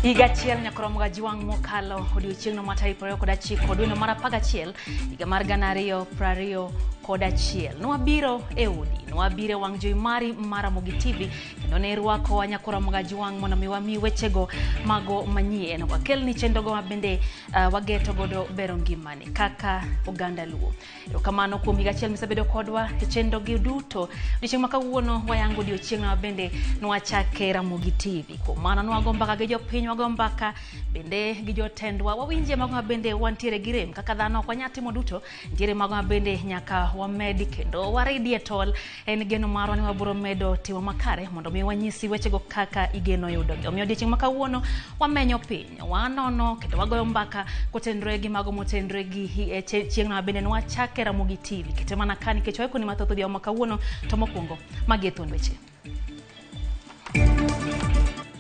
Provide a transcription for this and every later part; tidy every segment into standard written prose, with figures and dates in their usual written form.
Higa achiel nyakoromo ga jiwang' mokalo odiochieng' no matari 29 dwe no mar 11 higa mar 2021 nwabiro e udi nwabiro wang' jowi mari RAMOGI TV kendo ne rwako wa nyakoromo ga jiwang' mondo mi wami wechego mago manyien wakelni chendogo mabende wageto godo bero ngimani kaka oganda luo. Erokamano kuom higa achiel misebedo kodwa e chendogi duto. Odiochieng' ma kawuono wayango odiochieng' no mabende nwachake RAMOGI TV. Kuom mano nwago mbaka gi jopiny wago mbaka bende gi jotendwa wawinje mago mabende wantiere gi rem kaka dhano ok wanyatimo duto ntiere mago mabende nyaka wamedi kendo waridie tol en geno marwa ni wabiro medo timo makare mondo mi wanyisi wechego kaka igeno yudogi. Omiyo odiochieng' ma kawuono wamenyo piny wanono kendo wagoyo mbaka kotenre gi mago motenre gi chieng' no bende nwachake RAMOGI TV kete mana kani nikech waiko ni mathoth odhiambo ma kawuono to mokwongo magi thuond weche.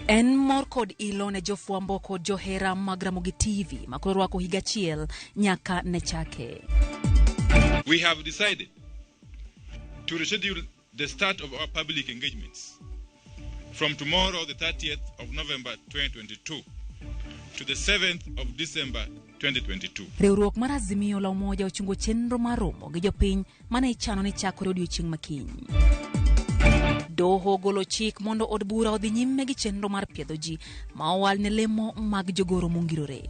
En mor kod ilo ne jofwambo kod johera mag RAMOGI TV makoro rwako higa achiel nyaka ne chake. We have decided to reschedule the start of our public engagements from tomorrow, the 30th of November 2022 to the 7th of December 2022. Riwruok mar Azimio la Umoja ochungo chenro mar romo gi jopiny mane ichano ni chakore odiochieng' makiny. Doho golo chik mondo od bura odhi nyime gi chenro mar piedho ji ma owal ne lemo mag jogoro mongirore.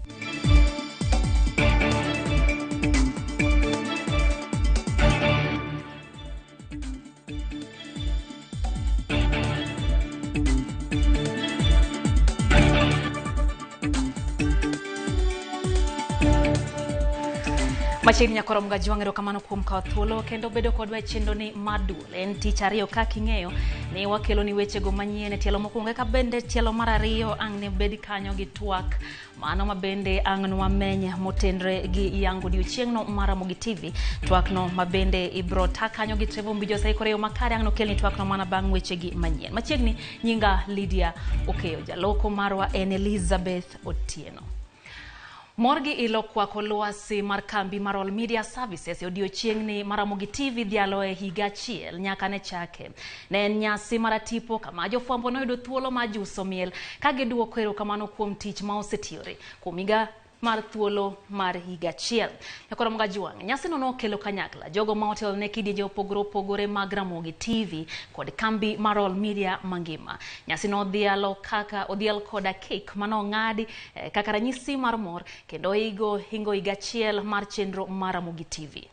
Machiegni nyakoromo ga jiwang' erokamano kuom kawo thuolo kendo bedo kodwa e chenro ni madul en tich ariyo kaka ing'eyo ni wakelo ni wechego manyien e tielo mokwongo ka bende tielo mar ariyo ang' ne bed kanyo gi twak mano mabende ang' nwameny motenre gi yango odiochieng' no mar RAMOGI TV twak no mabende ibro ta kanyo gi Trevo Mbijo saikore yo makare ang' nokelni twak no mana bang' wechegi manyien. Machiegni nyinga Lydia Okeyo jaloko marwa en Elizabeth Otieno. Morgi ilo kwako lwasi mar kambi mar All Media Services e odiochieng' ni mar RAMOGI TV dhialo e higa achiel nyaka ne chake. Ne en nyasi maratipo kama jofwambo noyudo thuolo ma juso miel ka giduoko erokamano kuom tich ma osetiyore kuom higa mar thuolo mar higa achiel. Nyakoromo ga jiwang' nyasi no nokelo kanyakla jogo ma otelo ne kidienje opogore mag RAMOGI TV kod kambi mar All Media mangima. Nyasi no dhialo kaka odhial koda cake mano ng'adi kaka ranyisi mar mor kendo hingo higa achiel mar chenro mar RAMOGI TV.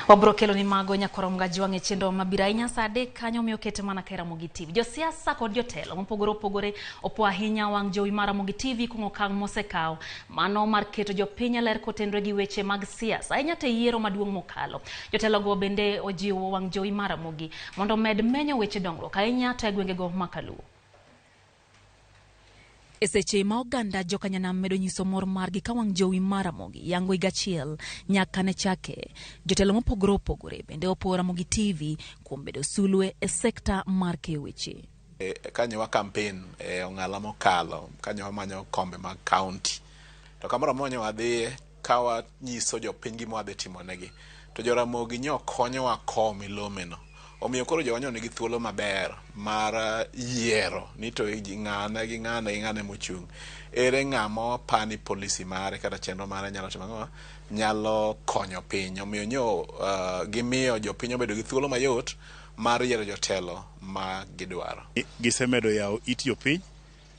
Wabro kelo ni mago nyakoromo ga jiwang' e chenro mabiro ahinya saa 3 kanyo miyo kete mana ka RAMOGI TV. Josiasa kod jotelo mopogore opo ahinya wang' jowi mar RAMOGI TV kuom okang' mosekawo mano mar keto jopiny ler kotenre gi weche mag siasa ahinya te yiero maduong' mokalo. Jotelo go bende ojiwo wang' jowi mar RAMOGI mondo med menyo weche dongruok ahinya to e gwengego makaluo. Eseche ma oganda jokanyanam medo nyiso mor margi ka wang' jowi mar RAMOGI yango higa achiel nyaka ne chake. Jotelo mopogore bende opo RAMOGI TV kuom bedo sulwe e sekta mar keyo weche. Kanyo wa campaign ong'ala mokalo kanyo wamanyo kombe mag county to kamoro monyo wadhi kawa nyiso jopiny gima wadhi timo negi to jo RAMOGI nyo konyowa kom milomeno. Omiyo koro jowanyo nigi thuolo maber mar yiero ni to ng'ane mochung'. Ere ng'amo pani policy mare kata chenro mare nyalo timo nyalo konyo piny. Omiyo nyo gimiyo jopiny obedo gi thuolo mayot mar yiero jotelo ma gidwaro. Gisemedo yawo it jopiny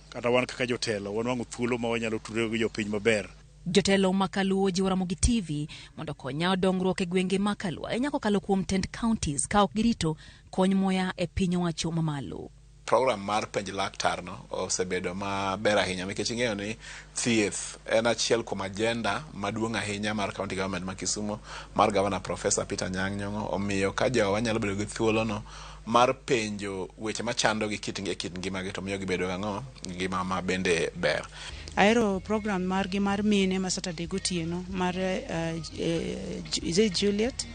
kata wan kaka jotelo wanwang'o thuolo ma wanyalo tudore gi jopiny maber. Jotelo makaluo jiwo RAMOGI TV mondo konya dongruok e gwenge makaluo ahinya kokalo kuom tend counties ka ok girito kony moya e piny owacho mamalo. Program mar penj laktar no osebedo maber ahinya nikech ing'eyo ni thieth en achiel kuom agenda maduong' ahinya mar county government ma Kisumu mar Governor Professor Peter Anyang' Nyong'o. Omiyo ka jowa nyalo bedo gi thuolo no mar penjo weche machando gi kit ngimagi to miyo gibedo ng'ama bende ber. Aero program margi mar mine ma Saturday gotieno mar is it Juliet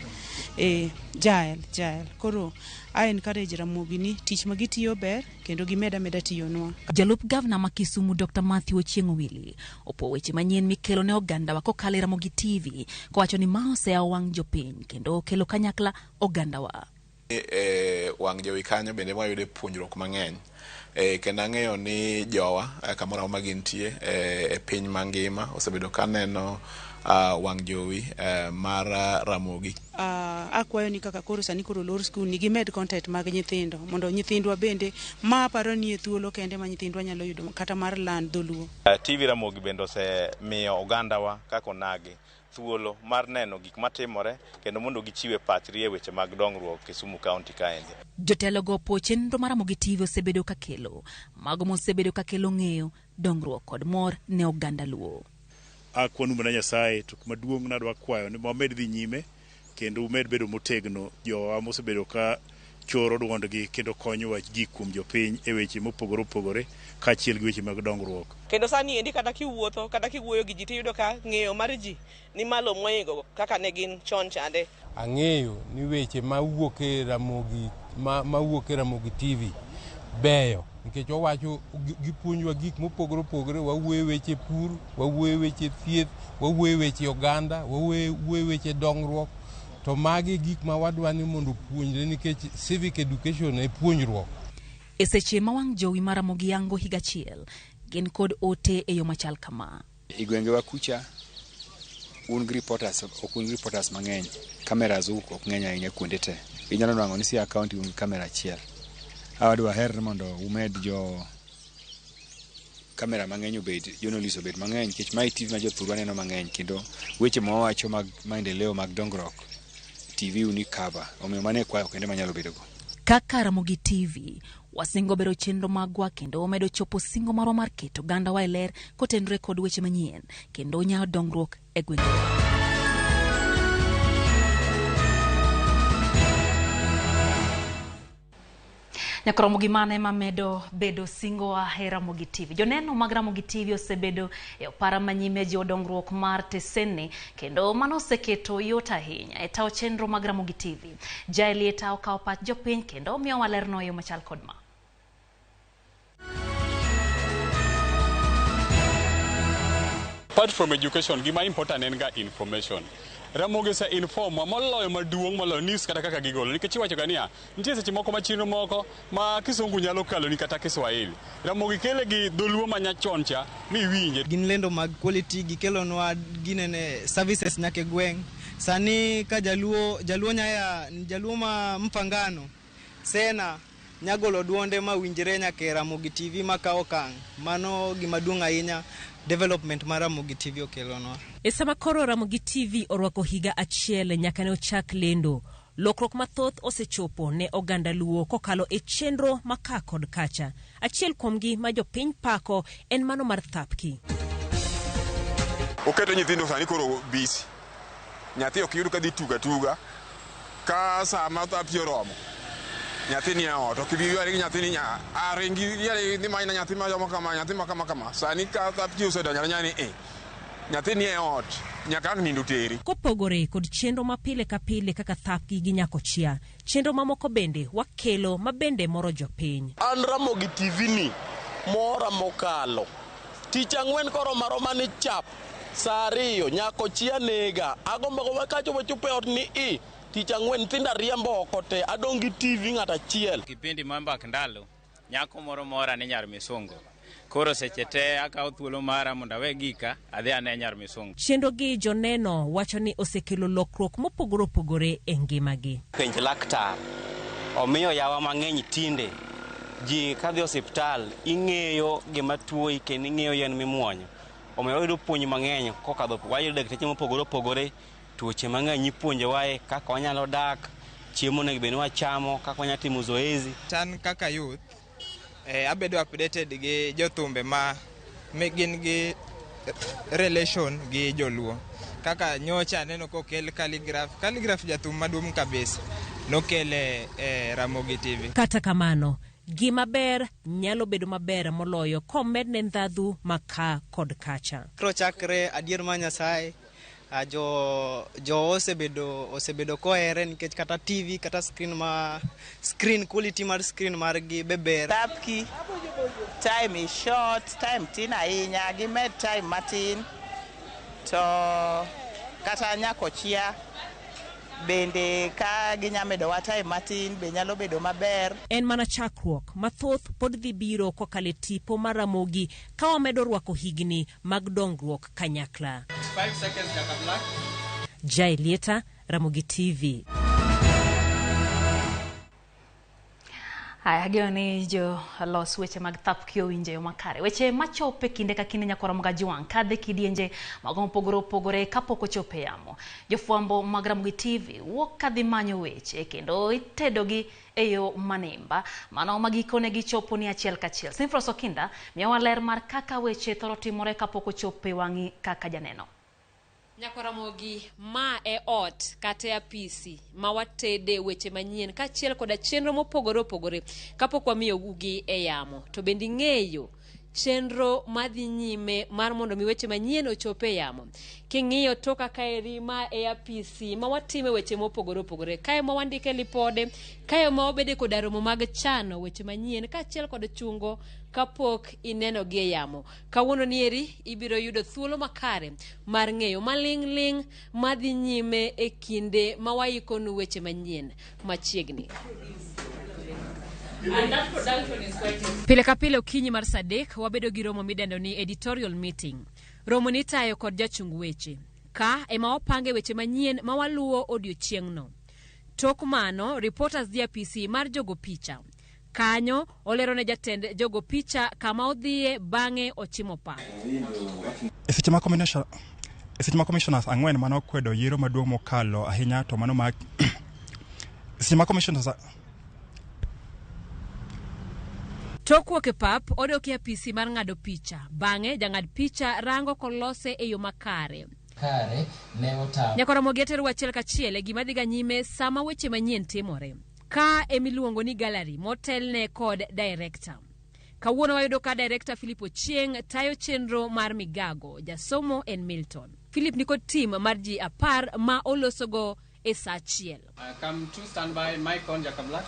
Jael koro I encourage Ramogi ni tich magitiyo ber kendo gimeda tiyonwa. Jalup Gavana ma Kisumu Dr. Matthew Ochieng Willy opo weche manyien mikelo ne oganda wa kokalo Ramogi TV kowacho ni ma osea wang jopiny kendo kelo kanyakla oganda wa. Wang jowi kanyo bende wayude puonjruok mang'eny. Kendo ang'eyo ni jowa kamoro ma gintie e piny mangima osebedo kaneno wang jowi mar Ramogi. Akwayo ni kaka koro sani koro lor school ni gimed content mag nyithindo mondo nyithindwa bende ma paro ni thuolo kende ma nyithindwa nyalo yudo kata mar land dholuo. TV Ramogi bende osemiyo oganda wa kako nagi thuolo mar neno gik matimore kendo mondo gichiwe pachri e weche mag dongruok Kisumu County kaendi. Jotelo go po chenro mar Ramogi TV osebedo kakelo mago mosebedo kakelo ng'eyo dongruok kod mor ne oganda luo. Akwanu mana Nyasaye to maduong' nadwa kwayo ni momed dhi nyime kendo umed bedo motegno jowa mosebedo ka choro duondgi kendo konyowa ji kuom jopiny e weche mopogore opogore kaachiel gi weche mag dongruok. Kendo sani endi kata kiwuotho kata kiwuoyo gi ji tiyudo ka ng'eyo mar ji ni malo moingo kaka ne gin chon chande. Ang'eyo ni weche mawuok e Ramogi TV beyo nikech wawacho gipuonjwa gik mopogore opogore, wawuoyo weche pur, wawuoyo weche thieth, wawuoyo weche oganda, wawuoyo weche dongruok. To magi gik ma wadwa ni mondo puonjre nikech civic education e puonjruok. E seche ma wang jowi mar Ramogi yango higa chiel gin kod ote e yo machal kama. Igwenge wa kucha un reporters mang'eny. Cameras ok ng'eny ahinya kuonde te. Inyalo nwang'o ni Siaya County un kamera achiel. Awadwa her mondo umed jo kamera mang'eny obed, journalist obed mang'eny nikech mai TV ma jothurwa neno mang'eny kendo weche ma wawacho mag maendeleo mag dongruok TV uni cover. Omiyo mane kwayo kende manyalo bedo go. Kaka Ramogi TV wasingo bero chenro magwa kendo medo chopo singo marwa mar keto oganda wa ler kotenre kod weche manyien kendo nyawo dongruok e gwenge. Nyakoromo gimane mamedo bedo singo wa Ramogi TV. Joneno mag Ramogi TV osebedo e opara manyime jo dongruok mar tesene kendo mano oseketo yot ahinya e tawo chenro mag Ramogi TV. Jaelieta okawo pach jopiny kendo miyo walerno yo machal kod ma. Apart from education, gima important en ga information. Ramogi se inform moloyo maduong' moloyo news kata kaka gigolo nikech iwacho ga niya nitie seche moko machino moko ma kisungu nyalo kalo ni kata Kiswahili. Ramogi kele gi dholuo manyachon cha mi winje. Gin lendo mag quality gikelonwa ginene services nyake gweng'. Sani ka jaluo ma Mpangano sena nyagolo duonde ma winjre nyake Ramogi TV makawo kang'. Mano gima duong' ahinya development mar Ramogi TV okelonwa. E sama koro Ramogi TV orwako higa achiel nyaka ne ochak lendo, lokruok mathoth osechopo ne oganda luo kokalo e chenro maka kod kacha. Achiel kuomgi ma jopiny pako en mano mar thapki. Oketo nyithindo sani koro busy. Nyathi ok yud ka dhi tuga ka sama thapki oromo. Nyathi ni ot ok bi yare nyathi ni arengi yare ni mai na nyathi ma jomo kama nyathi ma kama sani ka thapki osedonyo nyani nyathi ni ot nyaka nindo teri. Kopogore kod chenro mapile ka pile kaka thapki gi nyako chia, chenro mamoko bende wakelo mabende moro jopiny. An Ramogi TV ni mora mokalo tich ang'wen koro maroma ni chap saa 2 nyako chia nega agombo ko wakacho wachupe ot ni tich ang'wen thinda riembo okote adongi TV ng'ata chiel. Kipindi mambak ndalo nyako moro mora ne nyar misungo koro seche te akawo thuolo mara mondo awe gika adhi ane nyar misungo. Chenro gi joneno wacho ni osekelo lokruok mopogore opogore e ngimagi. Penj laktar omiyo yawa mang'eny tinde ji kadhi osiptal ing'eyo gima tuoi kendo ing'eyo yen mimuonyo. Omiyo yudo puonj mang'eny kokadho wayudo dakteche mopogore opogore tuoche mang'eny ipuonje wae kaka wanyalo dak, chiemo ne bende wachamo, kaka wanyalo timo zoezi. Tan kaka youth abedo updated gi jothumbe ma gin gi relation gi joluo. Kaka nyocha neno kokel calligraph jathum maduong' kabisa nokele Ramogi TV. Kata kamano gima ber nyalo bedo maber moloyo komedne ndhadhu maka kod kacha. Kro chakre adier ma Nyasaye jo osebedo kohere nikech kata TV kata screen quality mar screen margi beber. Tapki time is short, time tin ahinya, gimed time matin to kata nyako chia bende ka ginyamedo wa time matin be nyalo bedo maber. En mana chakruok mathoth pod dhi biro kokale tipo mar Ramogi ka wamedo rwako higni mag dongruok kanyakla. 5 seconds Jaka Black. Jai Lieta, Ramogi TV. Haya, gio ni jo los weche mag thapki owinje yo makare. Weche machope kinde ka kinde nyakora mga juang kadhe kidienje mag pogore kapok ochope yamo. Jofwambo mag Ramogi TV wuok kadhi manyo weche kendo itedogi e yo manimba. Mano magikone gichopo ni achiel kachiel. Sinfros Okinda miyowa ler mar kaka weche thoro timore kapok ochope wangi kaka janeno. Nyakораmogi ma e ot kata apisi ma watede weche manyien ka achiel koda chenro mopogore kapok wamiyo ugi e yamo. To bende ng'eyo chenro madhi nyime mar mondo mi weche manyien ochope yamo. King'iyo toka kaeri ma e apisi ma watime weche mopogore kae ma wandike lipode, kae ma wabede kod romo mag chano weche manyien ka achiel kod chungo kapok ineno gi e yamo. Kawuono nieri ibiro yudo thuolo makare mar ng'eyo maling' madhi nyime e kinde ma waikonu weche manyien machiegni. Pile ka pile okinyi mar Sadek wabedo gi romo midendo ni editorial meeting. Romo ni tayo kod jachung weche. Ka ema wapange weche manyien ma waluo odiochieng'no. Tok mano, reporters dhi apisi mar jogo picha. Kanyo olero ne jatend jogo picha kama odhie bang'e ochimo pa. Seche ma commissioners ang'wen mano kwedo yiero maduong' mokalo ahinya to mano mag seche ma commissioners Tokwuok e pap odoki apisi mar ng'ado picha. Bang'e jang'ad picha rango kolose e yo makare. Nyakораmogi atero achiel kachiel e gima dhiga nyime sama weche manyien timore. Ka emiluongo ni gallery motelne kod director. Kawuono wayudo ka director Philip Ochieng tayo chenro mar migago. Jasomo en Milton. Philip niko team mar ji 10 ma olosogo e saa achiel. Come to stand by mic on Jaka Black.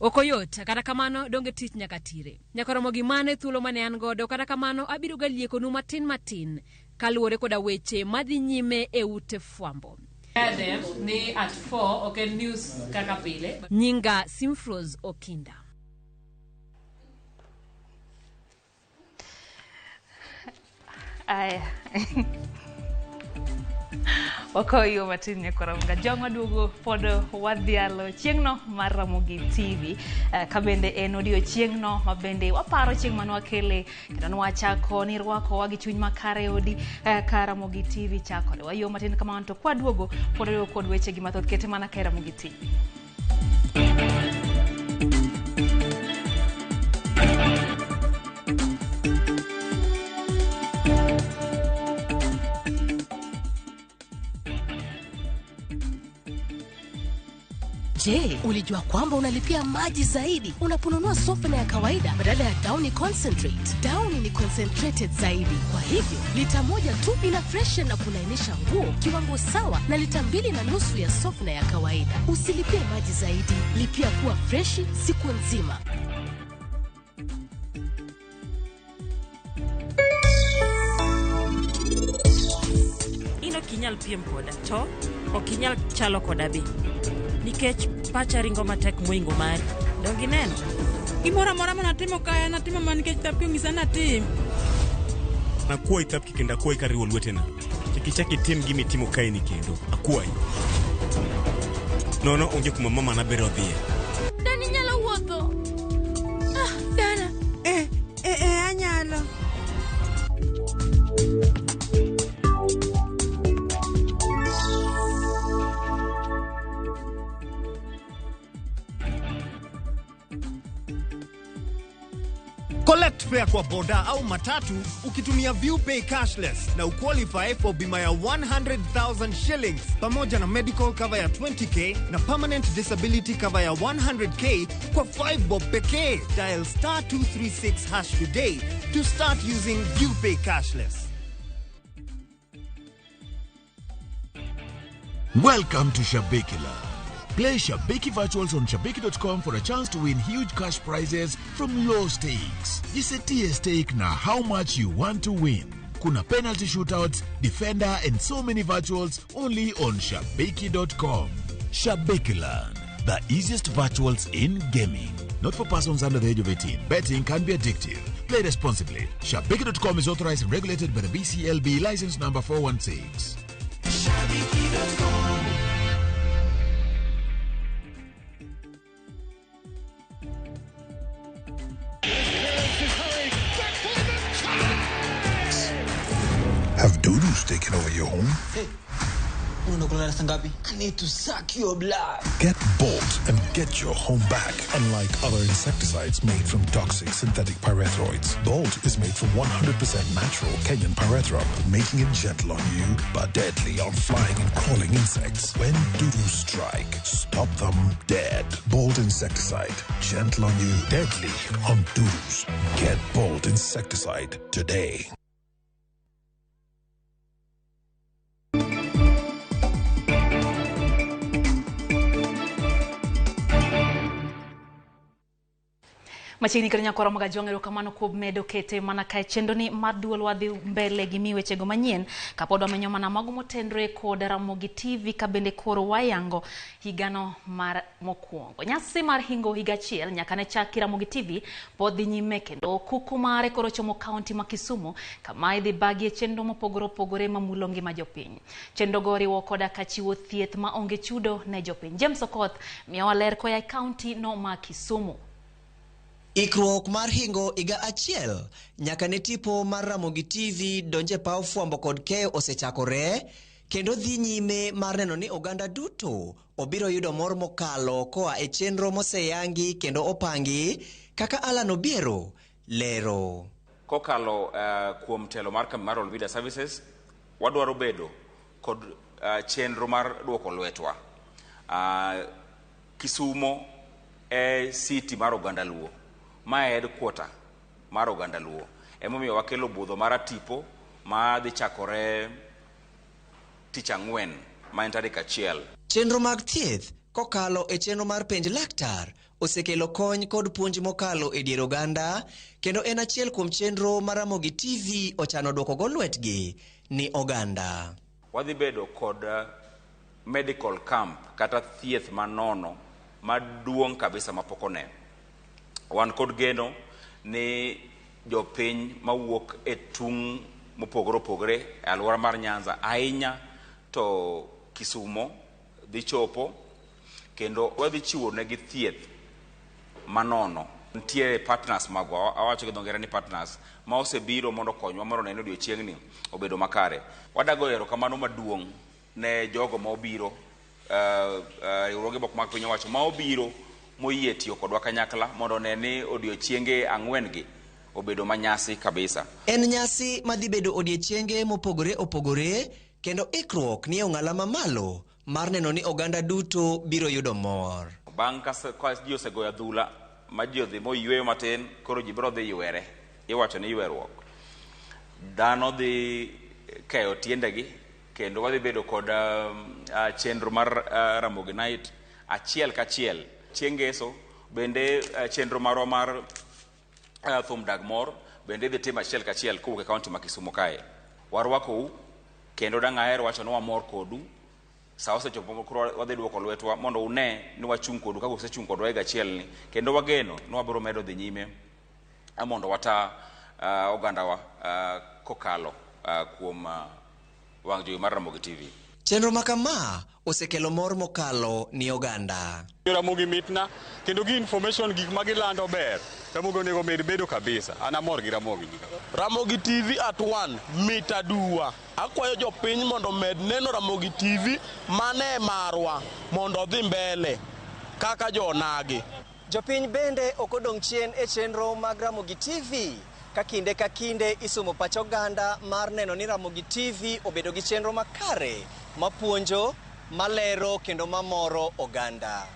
Okoyot, kata kamano donge tich nyaka tire. Nyakораmogi mane thuolo mane an godo, kata kamano abiro galiekonu matin kaluwore koda weche madhi nyime e ute fwambo. Ni at 4 okay news kaka pile. Nyinga Sinfros Okinda. Aya. Wakoyo matin nyakораmoga jongo duogo pod wadhialo chieng'no mar Ramogi TV. Kabende en odiochieng'no mabende waparo chieng' mane wakele kendo nwachako ni rwako wagi chuny makare odi ka Ramogi TV chakore. Wayo matin kamano to kwa duogo pod kod weche gi mathoth kete mana ka Ramogi TV. Je, ulijua kwamba unalipia maji zaidi unaponunua sofna ya kawaida badala ya Downy Concentrate? Downy ni concentrated zaidi. Kwa hivyo, lita moja tu ina freshen na kulainisha nguo kiwango sawa na lita 2.5 ya sofna ya kawaida. Usilipie maji zaidi, lipia kuwa freshi siku nzima. Ino kinyal piem koda to okinyal chalo koda bi. Nikech pacha ringo matek moingo mari. Dongi neno? Gimora mora mana timo kaya na timo man nikech tapio ngisa na tim. Na kuwa itapki kenda kuwa ikariwo lwetena. Chaki tim gimi timo kae ni kendo. Akuwai. Nono onge kuma mama na bero dhie. Dani nyalo wuotho. Dana. Anyalo. Collect fare kwa boda au matatu ukitumia ViewPay cashless na uqualify for bima ya 100,000 shillings pamoja na medical cover ya 20k na permanent disability cover ya 100k kwa 5 bob pekee. Dial *236# today to start using ViewPay cashless. Welcome to Shabikila. Play Shabiki Virtuals on Shabiki.com for a chance to win huge cash prizes from low stakes. Jisetie stake na how much you want to win. Kuna penalty shootouts, defender and so many virtuals only on Shabiki.com. Shabikiland, the easiest virtuals in gaming. Not for persons under the age of 18. Betting can be addictive. Play responsibly. Shabiki.com is authorized and regulated by the BCLB license number 416. Shabiki.com. Have doo-doos taken over your home? Hey, I need to suck your blood. Get Bolt and get your home back. Unlike other insecticides made from toxic synthetic pyrethroids, Bolt is made from 100% natural Kenyan pyrethrum, making it gentle on you but deadly on flying and crawling insects. When doo-doos strike, stop them dead. Bolt insecticide, gentle on you, deadly on doo-doos. Get Bolt insecticide today. Machini kanya kwa Ramogi jongero kamano kuom medo kete mana kae chendo ni maduol wadhi mbele gi miweche go manyien kapod wamenyo mana mago motendre kod Ramogi TV kabende koro wayango higano mar mokwongo. Nyasi mar hingo higa achiel nyaka ne chaki Ramogi TV pod dhi nyime kendo kuku mare koro chomo kaunti ma Kisumu kama idhi bagie chendo mopogore opogore mamulo ngima jopiny. Chendo go riwo koda ka chiwo thieth ma onge chudo ne jopiny. James Okoth miyowa ler koya kaunti no ma Kisumu. Ikruok mar hingo iga achiel nyaka ne tipo mar Ramogi TV donje paw fwambo kod keyo osechakore kendo dhi nyime mar neno ni oganda duto obiro yudo mor mokalo koa e chenro moseyangi kendo opangi kaka Alan Obiero lero. Kokalo kuom telo mar kambi mar Olvida Services wadwaro bedo kod chenro mar duoko lwetwa. Kisumo e city mar oganda luo. Ma headquarter mar oganda luo. Emomiyo wakelo budho mar tipo ma dhi chakore tich ang'wen ma en tarik achiel. Chenro mag thieth kokalo e chenro mar penj laktar osekelo kony kod puonj mokalo e dier oganda kendo en achiel kuom chenro mar Ramogi TV ochano duoko go lwetgi ni oganda. Wadhi bedo kod medical camp kata thieth manono maduong' kabisa mapokone. Wan kod geno ni jopiny mawuok e tung' mopogore opogore e alwora mar Nyanza ahinya to Kisumo dhi chopo kendo wadhi chiwo negi thieth manono. Nitie partners magwa, awacho gi dho ngere ni partners ma osebiro mondo konywa mondo neno odiochiengni obedo makare. Wadago erokamano maduong' ne jogo ma obiro riwruoge moko mag piny owacho ma obiro moyie tiyo kodwa kanyakla mondo neni odiochienge ang'wen gi obedo manyasi kabisa. En nyasi madhi bedo odiochienge mopogore opogore kendo ikruok ni ong'ala mamalo mar neno ni oganda duto biro yudo mor. Bang' ka ji osegoyo adhula ma ji odhi moyweyo matin koro ji biro dhi ywere. Iwacho ni yweruok. Dhano dhi keyo tiendegi kendo wadhi bedo kod chenro mar Ramogi Night achiel kachiel. Chiengeso bende chenro marwa mar thum dag mor bende dhi tim achiel kachiel kowuok e kaunti ma Kisumo kae. Warwakou kendo dang' ahero wacho ni wamor kodu. Sa osechopo koro wadhi duoko lwetwa mondo une ni wachung' kodu kaka osechung' kodwa higa achiel ni kendo wageno ni wabiro medo dhi nyime mondo wata ogandawa kokalo kuom wang' jowi mar Ramogi TV. Chenro makama osekelo mor mokalo ni oganda. Ramogi mitna kendo gi information gik ma gilando ber. Ramogi onego med bedo kabisa. An amor gi Ramogi. Ramogi TV at 1 mita duwa. Akwayo jopiny mondo med neno Ramogi TV mane marwa mondo dhi mbele kaka jonagi. Jopiny bende okodong' chien e chenro mag Ramogi TV ka kinde isumo pach oganda mar neno ni Ramogi TV obedo gi chenro makare mapuonjo, malero kendo mamoro oganda.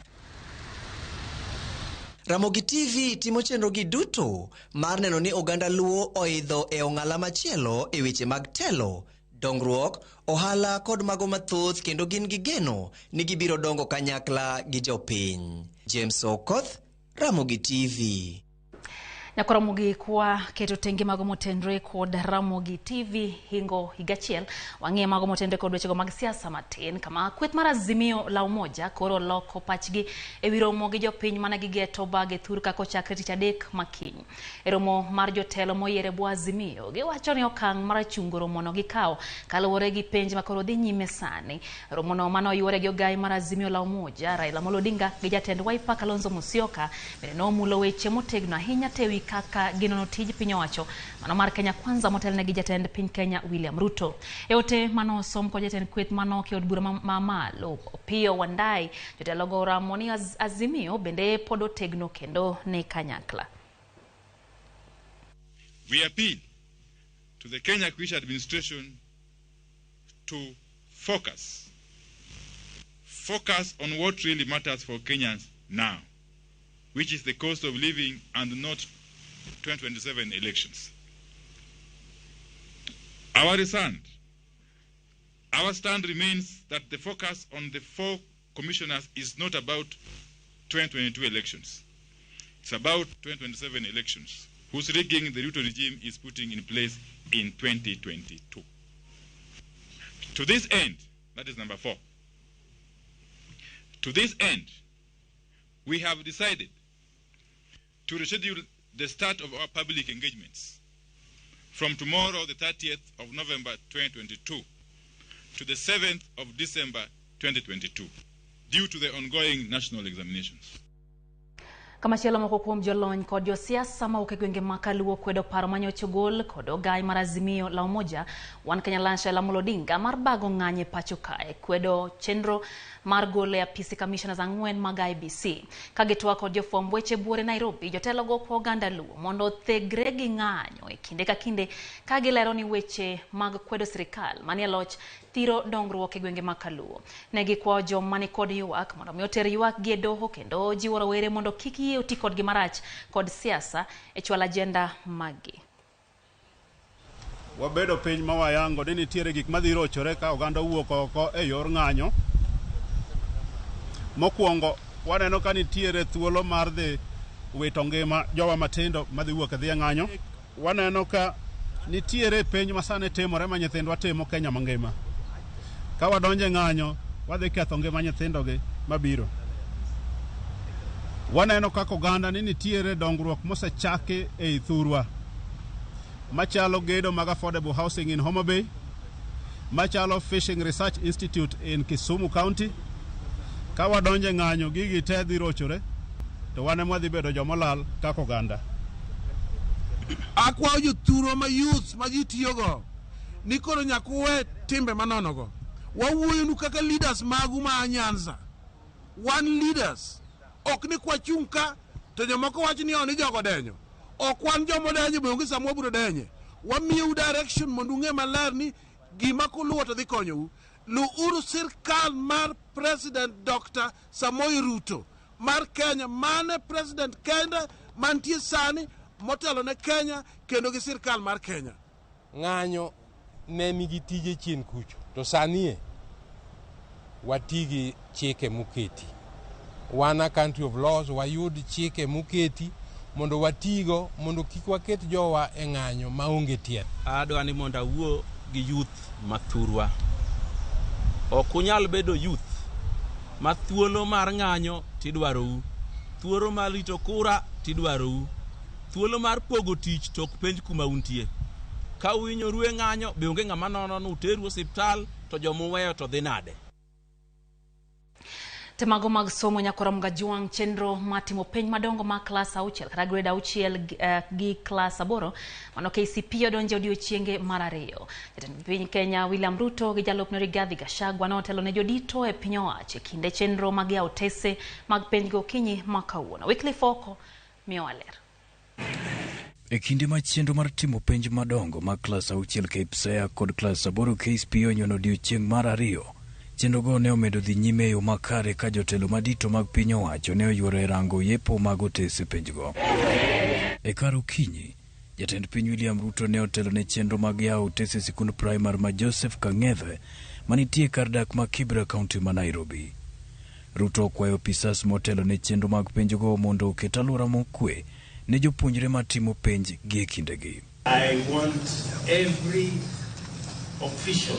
Ramogi TV timo chenro gi duto mar neno ni oganda Luo oidho e ong'ala machielo e weche mag telo, dongruok, ohala kod mago mathoth, kendo gin gi geno ni gibiro dongo kanyakla gi jopiny. James Okoth, Ramogi TV. Nyakoromogi kwa keto tenge mago motendre kod Ramogi TV hingo higachiel wang'e mago motendre kod wechego mag siasa matin kama kweth mar Azimio la Umoja koro loko pachgi e wiromo gi jopiny mana gi geto bage thur kako chakre tich adek makiny. E romo mar jotelo moyiere bwo Azimio giwacho ni okang' mar chungo romono gikawo kaluwore gi penj makoro dhi nyime sani. Romono manoyuore gi ogai mar Azimio la Umoja Raila Amolo Odinga gi jatend Wiper Kalonzo Musyoka bende nomulo weche motegno ahinya tewi kaka ginono tij piny owacho mano mar Kenya Kwanza motelne gi jatend piny Kenya William Ruto. E ote mano som ko jatend kweth mano ke od bura mamalo Opiyo Wandayi jotelo go ramo ni Azimio bende pod otegno kendo ne kanyakla. We appeal to the Kenya Kwanza administration to focus on what really matters for Kenyans now, which is the cost of living and not 2027 elections. Our stand remains that the focus on the 4 commissioners is not about 2022 elections. It's about 2027 elections, whose rigging the Ruto regime is putting in place in 2022. To this end, that is number 4. To this end, we have decided to reschedule the start of our public engagements from tomorrow, the 30th of November 2022, to the 7th of December 2022, due to the ongoing national examinations. Kama chielo moko kuom jolony kod josiasa ma ok e gwenge makaluo kwedo paro manyocha gol kod ogai mar Azimio la Umoja wan Kenya Raila Amolo Odinga mar bago ng'anye pacho kae kwedo chenro mar gole apisi commissioners 4 mag IBC kagitwa kod jofwamb weche buore Nairobi. Jotelo go kwa oganda Luo mondo thegre gi ng'anyo e kinde ka kinde kagilero ni weche mag kwedo sirikal manie loch thiro dongruok e gwenge makaluo. Negi kwa joma ni kod ywak mondo mi oter ywak gi e doho kendo jiwo rawere mondo kik yie oti kod gi marach kod siasa e chwalo agenda magi. Wabedo piny ma wayango ni nitiere gik madhi rochore ka oganda wuok oko e yor ng'anyo. Mokwongo waneno ka nitiere thuolo mar dhi wito ngima jowa matindo madhi wuok e dhi ng'anyo. Waneno ka nitiere penj masane timore ma nyithindwa timo Kenya mangima. Ka wadonje ng'anyo wadhi ketho ngima nyithindogi mabiro. Waneno kako oganda ni nitiere dongruok mosechaki e thurwa machalo gedo mag affordable housing in Homa Bay, machalo Fishing Research Institute in Kisumu County. Ka wadonje ng'anyo gigi te dhi rochore to wane mwadhi bedo jomolal kako oganda. Akwayo jothuro ma youth ma ji tiyogo ni koro nyakuwe timbe manonogo. Wawuoyonu kaka leaders magu ma Nyanza. One leaders. Ok ni kwa chunka to jomoko wacho ni oni jogo denyo. Ok wan jomo denyo bonge samwa biro denye. Wamiyo direction mondo ng'e maler ni gima kuluwo to dhi konyou. Luuru sirkal mar President Dr. Samoei Ruto mar Kenya, mane President Kenya mantie sani motelo ne Kenya kendo gi sirkal mar Kenya. Ng'anyo ne nigi tije chien kucho to sanie watigi chike muketi. Wana country of laws wayud chike muketi mondo watigo mondo kik waket jowa e ng'anyo maonge tiet. Adwa ni mondo awuo gi youth mathurwa. Ok unyal bedo youth ma thuolo mar ng'anyo tidwarou, thuolo mar rito kura tidwarou, thuolo mar pogo tich tok penj kuma untie. Ka uhinyoru e ng'anyo be onge ng'ama nono ni uteru osiptal to jomuweyo to dhi nade. Temago mag somo nyakora mga juang chenro matimo penj madongo ma klas 6 kata grade 6 gi klas 8 mano KCPE odonje odiochienge mar 2. Jatend piny Kenya William Ruto gi jalupne Rigathi Gachagua notelo ne jodito e piny owacho kinde chenro mag yawo otese mag penj gokinyi ma kawuono. Weekly Foko miyo waler. E kinde ma chenro mar timo penj madongo mag klas 6 KPSEA kod klas 8 KCPE onyono odiechieng' mar 2, chenrogo ne omedo dhi nyime e yo makare ka jotelo madito mag piny owacho ne oyuoro e rango yepo mag otese penjgo. E kar okinyi, jatend piny William Ruto ne otelo ne chenro mag yawo otese sikund primar ma Joseph Kang'ethe manitie kar dak ma Kibra kaunti ma Nairobi. Ruto okwayo opisas motelo ne chenro mag penjgo mondo oket alwora mokwe ne jopuonjre matimo penj gi e kindegi. I want every official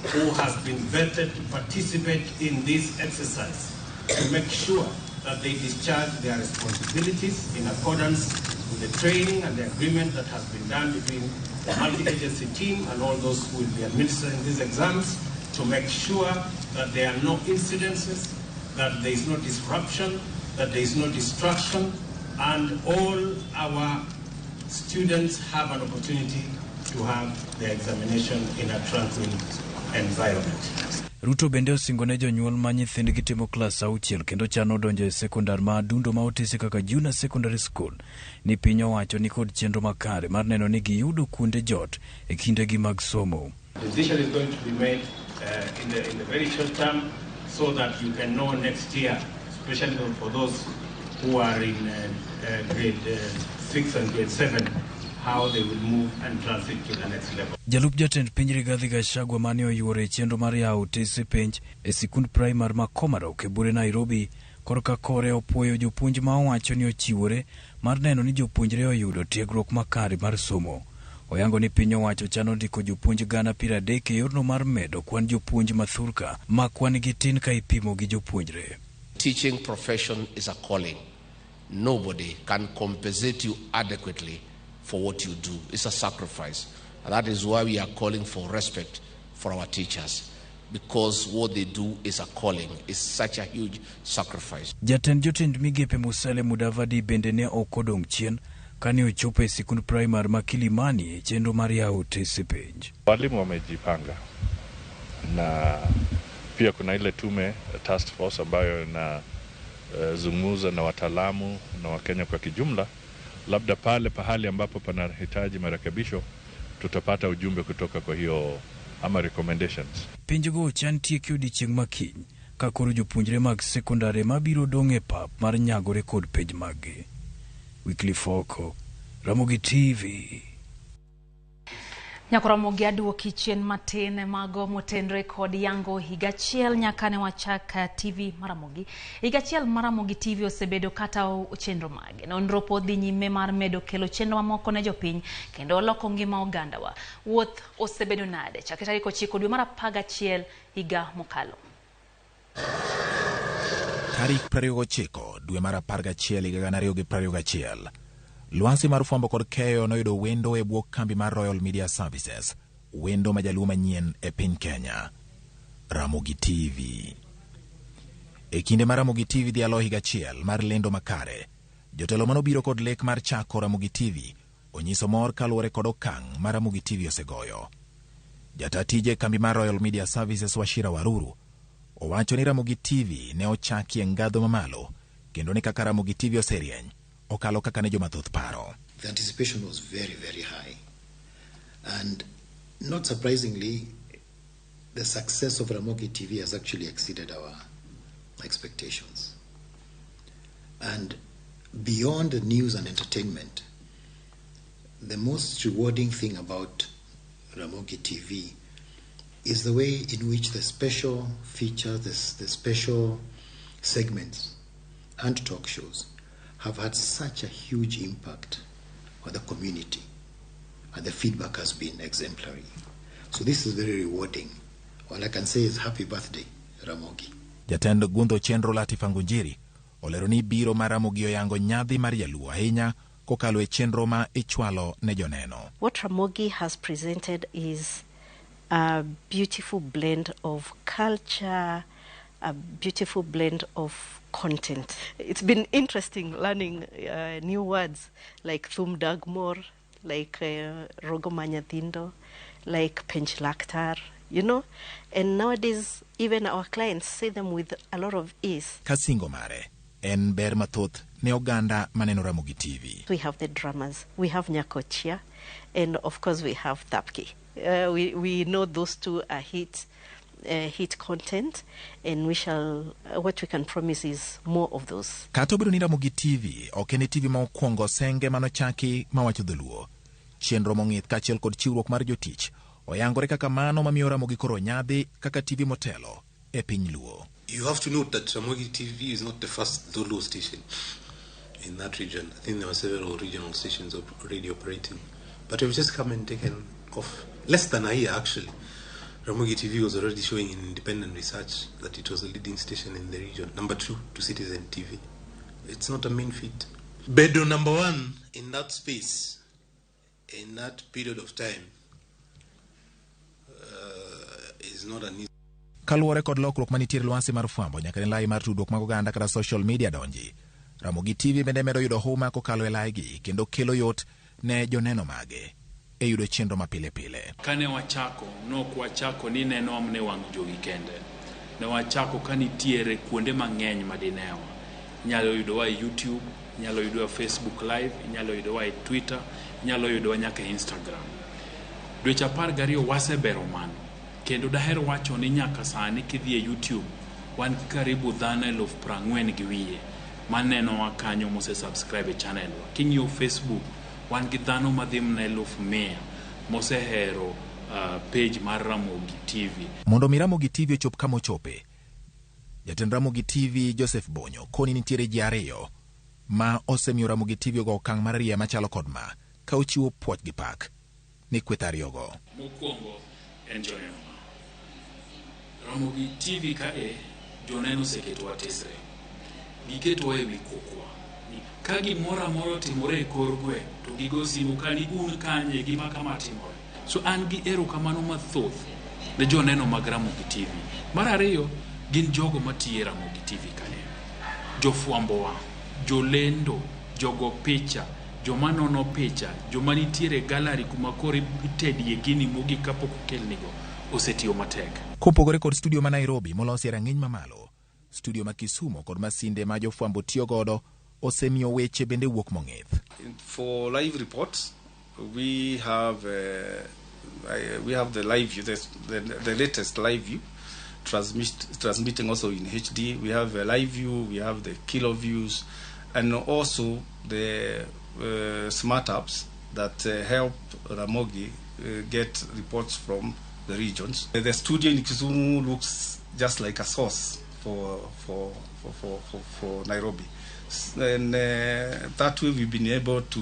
who has been vetted to participate in this exercise to make sure that they discharge their responsibilities in accordance with the training and the agreement that has been done between the multi-agency team and all those who will be administering these exams, to make sure that there are no incidences, that there is no disruption, that there is no distraction, and all our students have an opportunity to have their examination in a tranquil environment. Ruto bende osingo ne jonyuol ma nyithindgi timo klas 6 kendo chano donjo e sekondar ma adundo ma otese kaka Junior Secondary School ni piny owacho ni kod chenro makare mar neno ni giyudo kuonde jot e kindegi mag somo. The decision is going to be made in the very short term so that you can know next year, especially for those who are in grade 6 and grade 7, how they will move and transit to the next level. Jalup jatend piny Rigathi Gachagua mane oyuoro e chenro mar yawo otese penj e sikund primar ma Komarok e bure Nairobi korka kore opuoyo jopuonj ma owacho ni ochiwore mar neno ni jopuonjre oyudo tiegruok makare mar somo. Oyango ni piny owacho chano ndiko jopuonj 30,000 e yorno mar medo kwan jopuonj mathurka ma kwan gi tin ka ipimo gi jopuonjre. Teaching profession is a calling. Nobody can compensate you adequately for what you do. It's a sacrifice. And that is why we are calling for respect for our teachers, because what they do is a calling. It's such a huge sacrifice. Jatend jotend migepe Musalia Mudavadi bende ne okodong' chien kani ochopo e sikund primar ma Kilimani e chenro mar yawo otese penj. Walimu wamejipanga na pia kuna ile tume task force ambayo na zungumza na wataalamu na Wakenya kwa kijumla. Labda pahali ambapo panahitaji marekebisho tutapata ujumbe kutoka kwa hiyo ama recommendations. Penjgo chantie odiechieng' makiny ka koro jopuonjre mag sekondari mabiro dong' e pap mar nyagore kod penj maggi. Wycliffe Oko, Ramogi TV. Nyakoromogi aduoki chien matin mago motenre kod yango higa achiel nyaka ne wachak TV Maramogi. Higa achiel Maramogi TV osebedo kata chenro mage. Nonro pod dhi nyime mar medo kelo chenro mamoko ne jopiny kendo loko ngima ogandawa. Wuoth osebedo nade? Chakre tarik 9 dwe mar 11 higa mokalo. Tarik 29 dwe mar 11 higa 2021. Lwasi mar fwambo kod keyo noyudo wendo e bwo kambi mar Royal Media Services, wendo majaluo manyien e piny Kenya. Ramogi TV. E kinde mar Ramogi TV dhialo higa achiel mar lendo makare, jotelo manobiro kod lek mar chako Ramogi TV onyiso mor kaluwore kod okang' mar Ramogi TV osegoyo. Jata tije kambi mar Royal Media Services Wachira Waruru owacho ni Ramogi TV ne ochaki e ngadho mamalo kendo ni kaka Ramogi TV oserieny okalo kaka ne jomathoth paro. The anticipation was very, very high. And not surprisingly, the success of Ramogi TV has actually exceeded our expectations. And beyond the news and entertainment, the most rewarding thing about Ramogi TV is the way in which the special features, the special segments and talk shows have had such a huge impact on the community, and the feedback has been exemplary. So this is very rewarding. All I can say is happy birthday, Ramogi. Jatend Gundo Chenro Latif Ngunjiri olero ni biro mar Ramogi oyango nyadhi mar jaluo ahinya kokalo e chenro ma ichwalo ne joneno. What Ramogi has presented is a beautiful blend of culture, a beautiful blend of content. It's been interesting learning new words like Thum Dagmor, like Rogo Manyathindo, like Penchlaktar, you know. And nowadays, even our clients say them with a lot of ease. Kasingo mare, en ber mathoth ne oganda maneno Ramogi TV. We have the dramas, we have Nyakochia, and of course we have Tapki. We know those two are hit content, and we shall what we can promise is more of those. Kata obedo ni Ramogi TV ok en TV ma okwongo senge manochaki mawacho dholuo. Chenro mong'ith kaachiel kod chiwruok mar jotich oyangore kaka mano mamiyo Ramogi koro nyadhi kaka TV motelo e piny luo. You have to note that Ramogi TV is not the first Dholuo station in that region. I think there were several regional stations already operating, but it was just come and taken off less than a year actually. Ramogi TV was already showing in independent research that it was the leading station in the region, number 2 to Citizen TV. It's not a mean feat. Bedo number 1 in that space, in that period of time, is not an easy. Kaluwore kod lokruok manitiere lwasi mar fwambo nyaka ne lai mar tudruok mag oganda kata social media donji. Ramogi TV bende medo yudo huma kokalo e laigi kendo kelo yot ne joneno mage e yudo chenro mapile pile. Kane wachako, nok wachako ni neno amne wang' jogi kende. Ne wachako kanitiere kuonde mang'eny madinewa. Nyalo yudowa e YouTube, nyalo yudowa Facebook Live, nyalo yudowa e Twitter, nyalo yudowa nyaka e Instagram. Dweche 12 wasebero mano. Kendo daher wacho ni nyaka sani kidhi e YouTube, wan karibu dhano 40,000 gi wiye. Maneno wa kanyo mose subscribe e channel wa. King'iyo Facebook, wan gi dhano madhim na 100,000 mose hero page mar Ramogi TV. Mondo mi Ramogi TV ochop kama ochope, jatend Ramogi TV Joseph Bonyo koni nitiere ji ariyo ma osemiyo Ramogi TV go okang' mar ria machalo kod ma ka ochiwo puoch gi pak ni kweth ariyogo. Mokwongo en joneno. Ramogi TV ka joneno seketwa tesre. Giketwa e wi kokwa. Ka gimoro amora timore e kor gwe to gigo simu kani un kanye gima kama timore. So an gi erokamano mathoth ne joneno mag Ramogi TV. Mar ariyo gin jogo matiyo Ramogi TV kane. Jofwambowa, jolendo, jogo picha, joma nono picha, joma nitiere gallery kuma koro itedie gini mogi kapok okelnigo osetiyo matek. Kopogore kod studio ma Nairobi molosi e rang'iny mamalo, studio ma Kisumu kod masinde ma jofwambo tiyo godo osemiyo weche bende wuok mong'ith. For live reports, we have the live view, the latest live view, transmitting also in HD. We have a live view, we have the kilo views, and also the smart apps that help Ramogi get reports from the regions. The studio in Kisumu looks just like a source for Nairobi, and that way we've been able to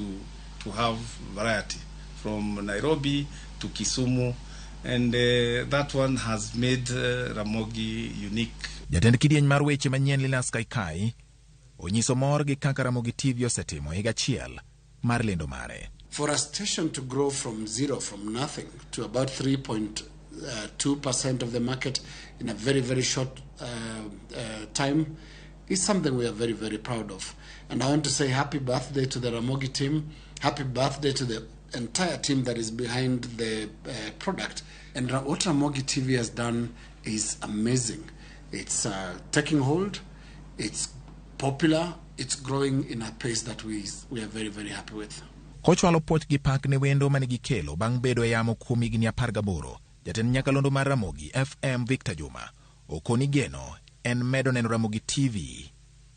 have variety from Nairobi to Kisumu, and that one has made Ramogi unique. Jatend kidieny mar weche manyien Linas Kaikai onyiso mor gi kaka Ramogi TV osetimo higa achiel mar lendo mare. For a station to grow from zero, from nothing, to about 3.2% of the market in a very, very short time is something we are very, very proud of. And I want to say happy birthday to the Ramogi team, happy birthday to the entire team that is behind the product. And what Ramogi TV has done is amazing. It's taking hold, it's popular, it's growing in a pace that we are very, very happy with. Kochwalo poch gi pak ne wendo mane gikelo bang' bedo e yamo kuom higni 18, jatend nyakalondo mar Ramogi FM Victor Juma okoni geno en medo neno Ramogi TV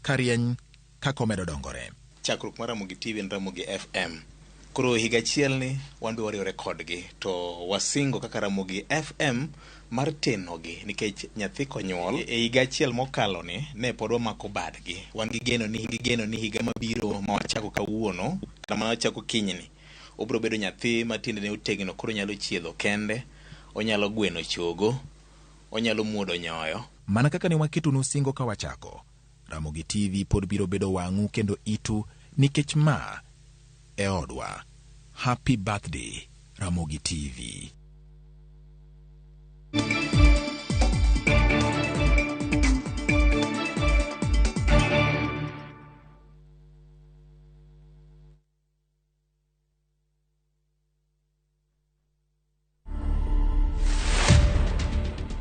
karieny kako medo dongore. Chakruok mar Ramogi TV en Ramogi FM. Koro higa achiel ni wan be wariwore kodgi to wasingo kaka Ramogi FM mar tenogi nikech nyathi konyuol e higa achiel mokalo ni ne pod wamako badgi. Wan gi geno ni higa mabiro ma wachako kawuono kama wachako kinyni obro bedo nyathi matinde ne otegno, koro nyalo chiedho kende, onyalo gweno chogo, onyalo muodo nyoyo. Mana kaka ne waketo nusingo ka wachako, Ramogi TV pod biro bedo wang'u kendo itu nikech ma e odwa. Happy birthday Ramogi TV.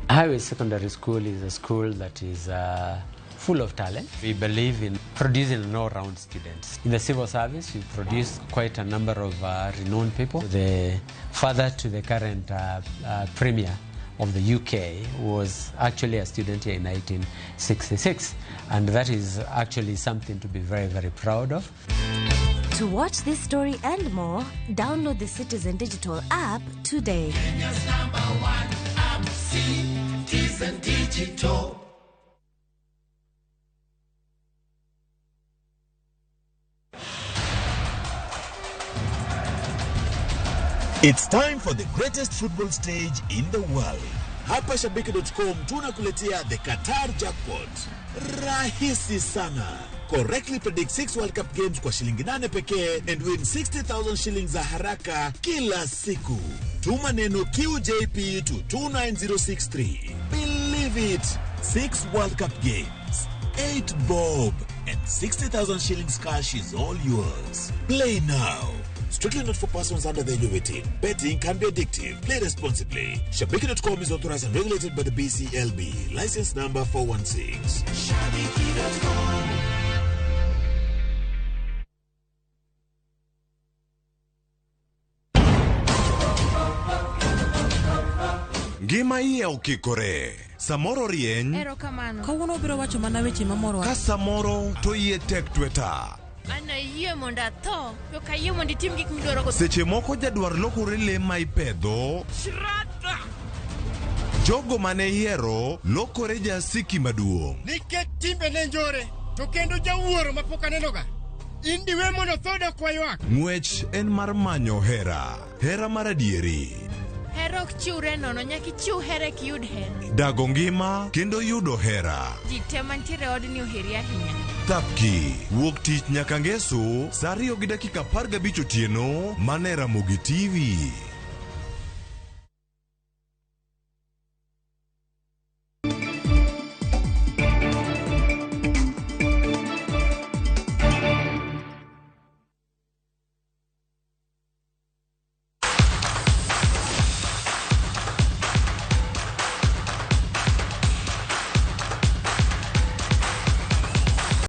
Highway Secondary School is a school that is full of talent. We believe in producing an all-round students. In the civil service, we produced quite a number of renowned people. The father to the current premier of the UK was actually a student here in 1966, and that is actually something to be very, very proud of. To watch this story and more, download the Citizen Digital app today. Kenya's #1 app, Citizen Digital. It's time for the greatest football stage in the world. Hapa Shabiki.com tunakuletea the Qatar jackpot. Rahisi sana. Correctly predict 6 World Cup games kwa shilingi 8 pekee and win 60,000 shillings za haraka kila siku. Tuma neno QJP to 29063. Believe it. 6 World Cup games, 8 bob, and 60,000 shillings cash is all yours. Play now. Strictly not for persons under the age of 18. Betting can be addictive. Play responsibly. Shabiki.com is authorized and regulated by the BCLB. License number 416. Shabiki.com. Ngima iye ukikore. Samoro rieny. Erokamano. Kawuono biro wacho mana weche mamoro. Ka samoro to iye tek tweta. Ana yie monda tho, yo ka yie mondi tim gik midwaro go. Seche moko jadwar lokore le ma ipedho. Shrata. Jogo mane hiero lokore jasiki maduong'. Nikech timbe ne njore, to kendo jawuoro mapok anenoga. Indiwe mondo thoda kwa ywak. Ng'wech en mar manyo hera. Hera mar adieri. Hera ok chiwre nono, nyaka ichiw hera eka iyud hera. Dago ngima kendo yudo hera. Ji te mantiere odni oheri ahinya. Tapki, wuok tich nyaka ngeso, saa 2:15 otieno, mana e Ramogi TV.